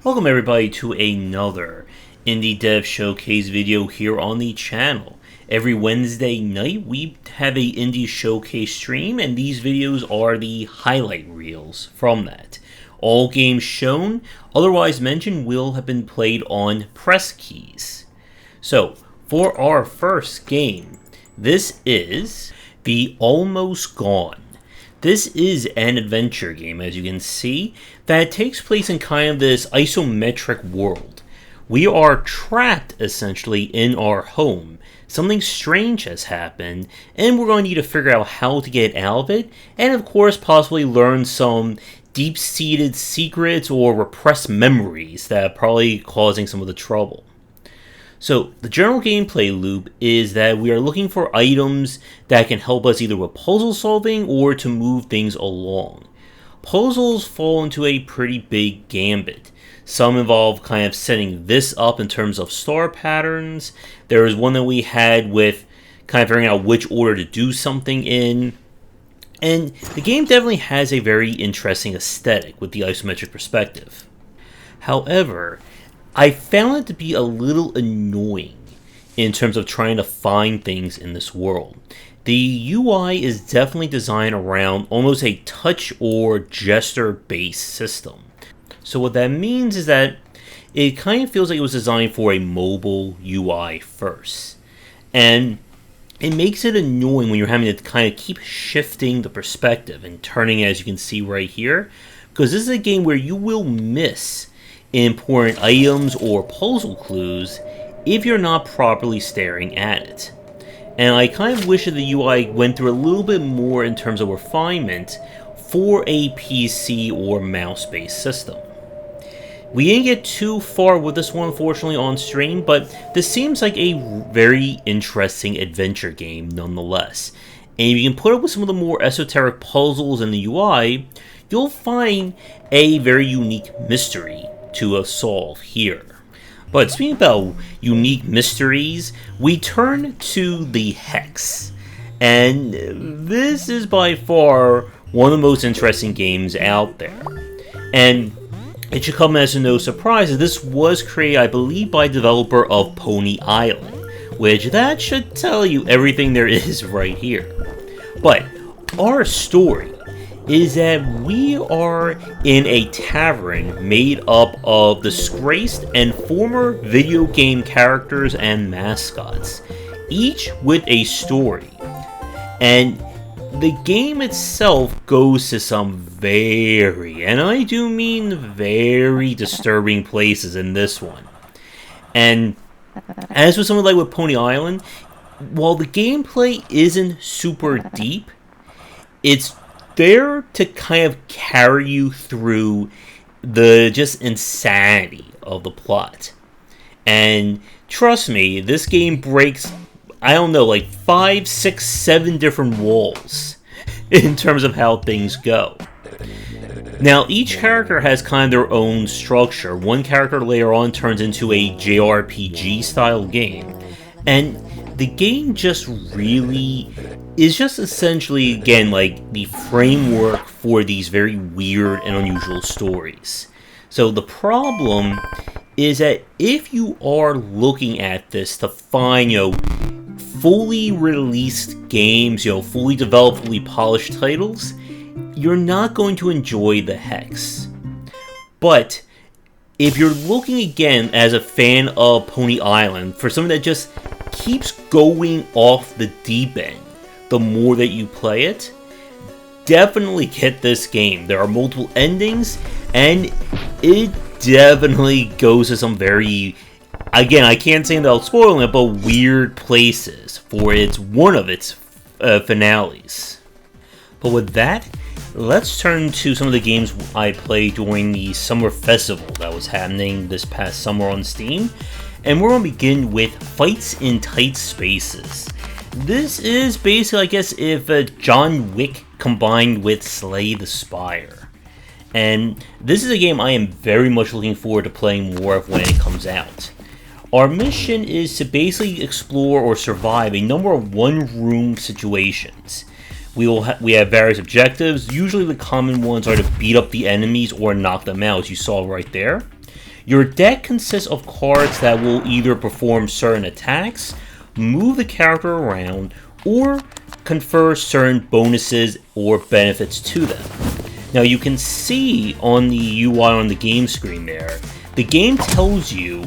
Welcome everybody to another Indie Dev Showcase video here on the channel. Every Wednesday night we have a Indie Showcase stream, and these videos are the highlight reels from that. All games shown, otherwise mentioned, will have been played on press keys. So, for our first game, this is the Almost Gone. This is an adventure game, as you can see, that takes place in kind of this isometric world. We are trapped, essentially, in our home. Something strange has happened, and we're going to need to figure out how to get out of it, and of course, possibly learn some deep-seated secrets or repressed memories that are probably causing some of the trouble. So, the general gameplay loop is that we are looking for items that can help us either with puzzle solving or to move things along. Puzzles fall into a pretty big gambit. Some involve kind of setting this up in terms of star patterns. There was one that we had with kind of figuring out which order to do something in. And the game definitely has a very interesting aesthetic with the isometric perspective. However, I found it to be a little annoying in terms of trying to find things in this world. The UI is definitely designed around almost a touch or gesture-based system. So what that means is that it kind of feels like it was designed for a mobile UI first. And it makes it annoying when you're having to kind of keep shifting the perspective and turning, as you can see right here, because this is a game where you will miss important items or puzzle clues if you're not properly staring at it. And I kind of wish that the UI went through a little bit more in terms of refinement for a PC or mouse-based system. We didn't get too far with this one, unfortunately, on stream, but this seems like a very interesting adventure game nonetheless. And if you can put up with some of the more esoteric puzzles in the UI, you'll find a very unique mystery to solve here. But speaking about unique mysteries, we turn to the Hex. And this is by far one of the most interesting games out there. And it should come as no surprise that this was created, I believe, by developer of Pony Island, which that should tell you everything there is right here. But our story is that we are in a tavern made up of disgraced and former video game characters and mascots, each with a story. And the game itself goes to some very, and I do mean very, disturbing places in this one. And as with something like with Pony Island, while the gameplay isn't super deep, it's there to kind of carry you through the just insanity of the plot. And trust me, this game breaks, I don't know, like 5, 6, 7 different walls in terms of how things go. Now, each character has kind of their own structure. One character later on turns into a JRPG style game. And the game just really is just essentially, again, like the framework for these very weird and unusual stories. So the problem is that if you are looking at this to find, fully released games, fully developed, fully polished titles, you're not going to enjoy the Hex. But if you're looking again as a fan of Pony Island for something that just keeps going off the deep end the more that you play it, definitely get this game. There are multiple endings, and it definitely goes to some very, again, I can't say without spoiling it, but weird places for one of its finales. But with that, let's turn to some of the games I played during the summer festival that was happening this past summer on Steam. And we're going to begin with Fights in Tight Spaces. This is basically, I guess, if John Wick combined with Slay the Spire. And this is a game I am very much looking forward to playing more of when it comes out. Our mission is to basically explore or survive a number of one-room situations. We have various objectives. Usually the common ones are to beat up the enemies or knock them out, as you saw right there. Your deck consists of cards that will either perform certain attacks, move the character around, or confer certain bonuses or benefits to them. Now you can see on the UI on the game screen there, the game tells you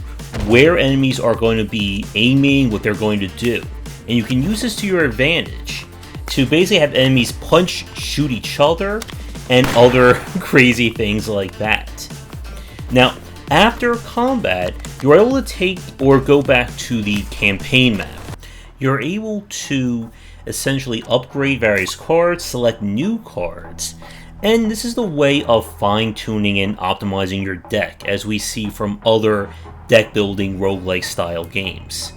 where enemies are going to be aiming, what they're going to do. And you can use this to your advantage to basically have enemies punch, shoot each other, and other crazy things like that. Now, after combat, you're able to take or go back to the campaign map. You're able to essentially upgrade various cards, select new cards, and this is the way of fine-tuning and optimizing your deck, as we see from other deck-building roguelike style games.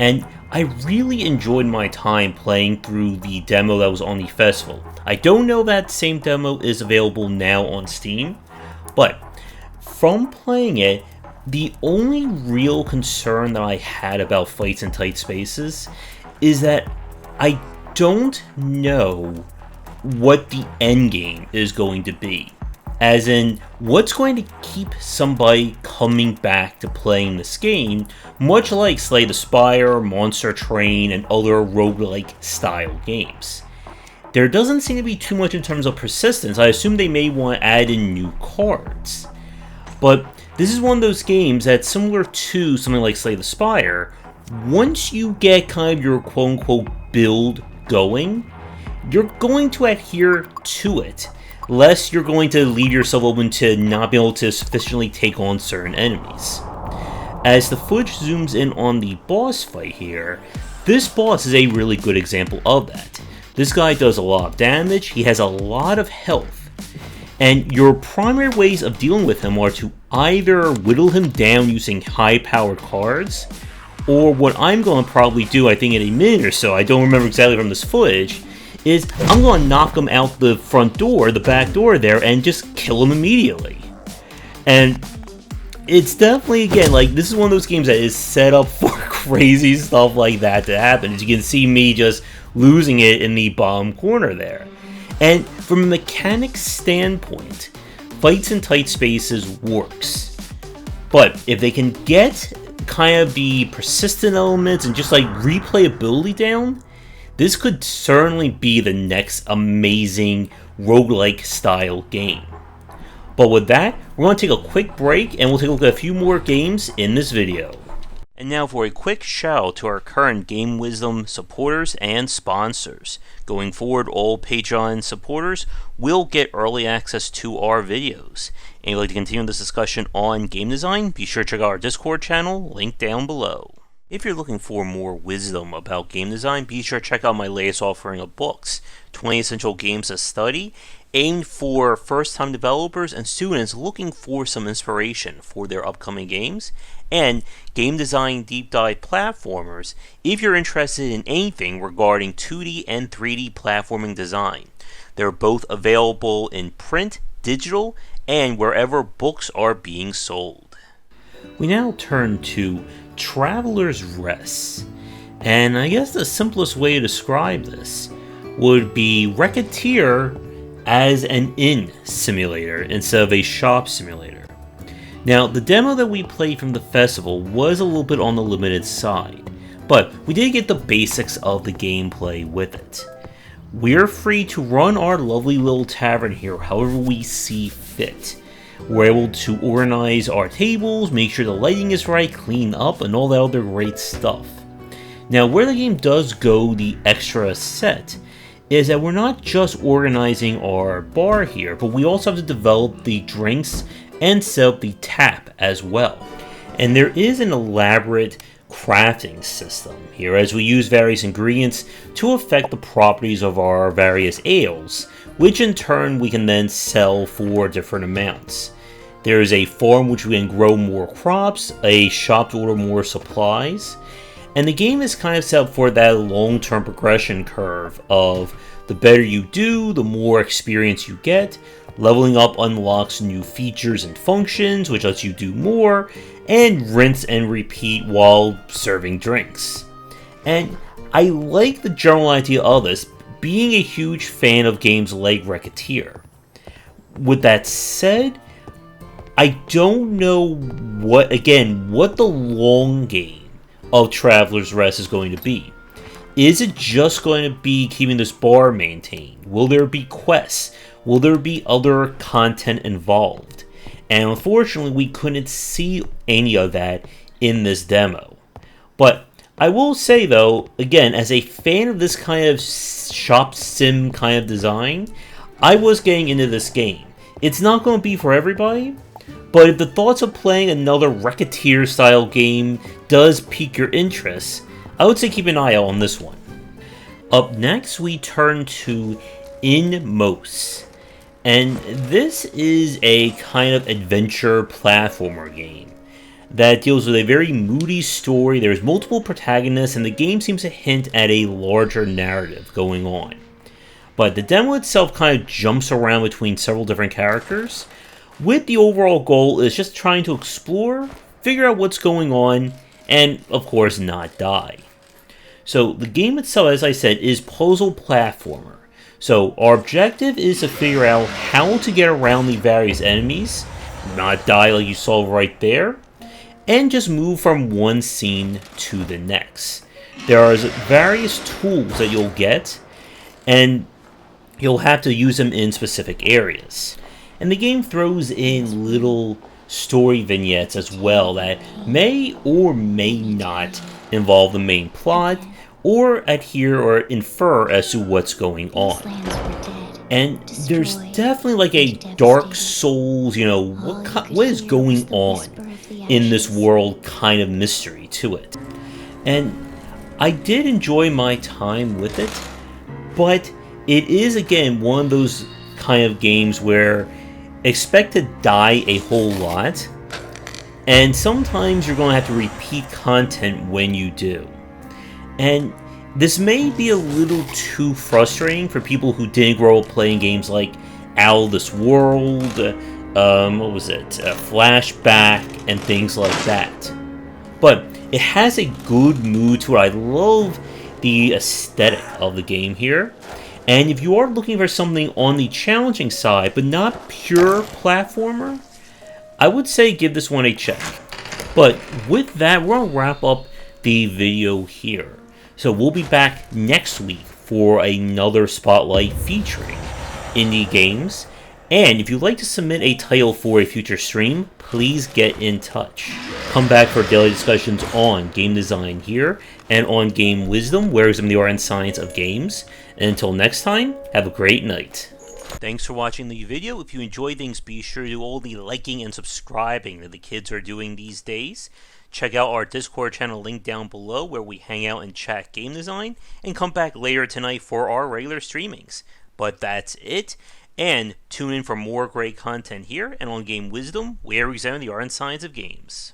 And I really enjoyed my time playing through the demo that was on the festival. I don't know if that same demo is available now on Steam, but from playing it, the only real concern that I had about fights in tight spaces is that I don't know what the end game is going to be. As in, what's going to keep somebody coming back to playing this game, much like Slay the Spire, Monster Train, and other roguelike style games. There doesn't seem to be too much in terms of persistence. I assume they may want to add in new cards. But this is one of those games that's similar to something like Slay the Spire. Once you get kind of your quote-unquote build going, you're going to adhere to it, lest you're going to leave yourself open to not being able to sufficiently take on certain enemies. As the footage zooms in on the boss fight here, this boss is a really good example of that. This guy does a lot of damage, he has a lot of health, and your primary ways of dealing with him are to either whittle him down using high-powered cards, or what I'm going to probably do, I think in a minute or so, I don't remember exactly from this footage, is I'm going to knock him out the front door, the back door there, and just kill him immediately. And it's definitely, again, like, this is one of those games that is set up for crazy stuff like that to happen. As you can see me just losing it in the bottom corner there. And from a mechanics standpoint, fights in tight spaces works. But if they can get kind of the persistent elements and just like replayability down, this could certainly be the next amazing roguelike style game. But with that, we're going to take a quick break and we'll take a look at a few more games in this video. And now for a quick shout out to our current Game Wisdom supporters and sponsors. Going forward, all Patreon supporters will get early access to our videos. And if you'd like to continue this discussion on game design, be sure to check out our Discord channel, linked down below. If you're looking for more wisdom about game design, be sure to check out my latest offering of books, 20 Essential Games to Study, aimed for first-time developers and students looking for some inspiration for their upcoming games, and Game Design Deep Dive Platformers if you're interested in anything regarding 2D and 3D platforming design. They're both available in print, digital, and wherever books are being sold. We now turn to Traveler's Rest, and I guess the simplest way to describe this would be Racketeer as an inn simulator instead of a shop simulator. Now, the demo that we played from the festival was a little bit on the limited side, but we did get the basics of the gameplay with it. We're free to run our lovely little tavern here however we see fit. We're able to organize our tables, make sure the lighting is right, clean up, and all that other great stuff. Now, where the game does go the extra set is that we're not just organizing our bar here, but we also have to develop the drinks and set up the tap as well. And there is an elaborate crafting system here as we use various ingredients to affect the properties of our various ales, which in turn we can then sell for different amounts. There is a farm which we can grow more crops, a shop to order more supplies, and the game is kind of set up for that long-term progression curve of the better you do, the more experience you get. Leveling up unlocks new features and functions, which lets you do more, and rinse and repeat while serving drinks. And I like the general idea of this, being a huge fan of games like Racketeer. With that said, I don't know what the long game of Traveler's Rest is going to be. Is it just going to be keeping this bar maintained? Will there be quests? Will there be other content involved? And unfortunately, we couldn't see any of that in this demo. But I will say though, again, as a fan of this kind of shop sim kind of design, I was getting into this game. It's not going to be for everybody, but if the thoughts of playing another Racketeer style game does pique your interest, I would say keep an eye out on this one. Up next, we turn to Inmost. And this is a kind of adventure platformer game that deals with a very moody story. There's multiple protagonists, and the game seems to hint at a larger narrative going on. But the demo itself kind of jumps around between several different characters, with the overall goal is just trying to explore, figure out what's going on, and of course not die. So the game itself, as I said, is puzzle platformer. So our objective is to figure out how to get around the various enemies, not die like you saw right there, and just move from one scene to the next. There are various tools that you'll get, and you'll have to use them in specific areas. And the game throws in little story vignettes as well that may or may not involve the main plot, or adhere or infer as to what's going on. And there's definitely like a Dark Souls, what is going on in this world kind of mystery to it. And I did enjoy my time with it, but it is again one of those kind of games where expect to die a whole lot, and sometimes you're going to have to repeat content when you do. And this may be a little too frustrating for people who didn't grow up playing games like Out of This World, Flashback, and things like that. But it has a good mood to it. I love the aesthetic of the game here. And if you are looking for something on the challenging side, but not pure platformer, I would say give this one a check. But with that, we're going to wrap up the video here. So we'll be back next week for another spotlight featuring indie games. And if you'd like to submit a title for a future stream, please get in touch. Come back for daily discussions on game design here and on game wisdom, where examine the art and science of games. And until next time, have a great night. Thanks for watching the video. If you enjoy things, be sure to do all the liking and subscribing that the kids are doing these days. Check out our Discord channel link down below where we hang out and chat game design, and come back later tonight for our regular streamings. But that's it, and tune in for more great content here and on Game Wisdom, where we examine the art and science of games.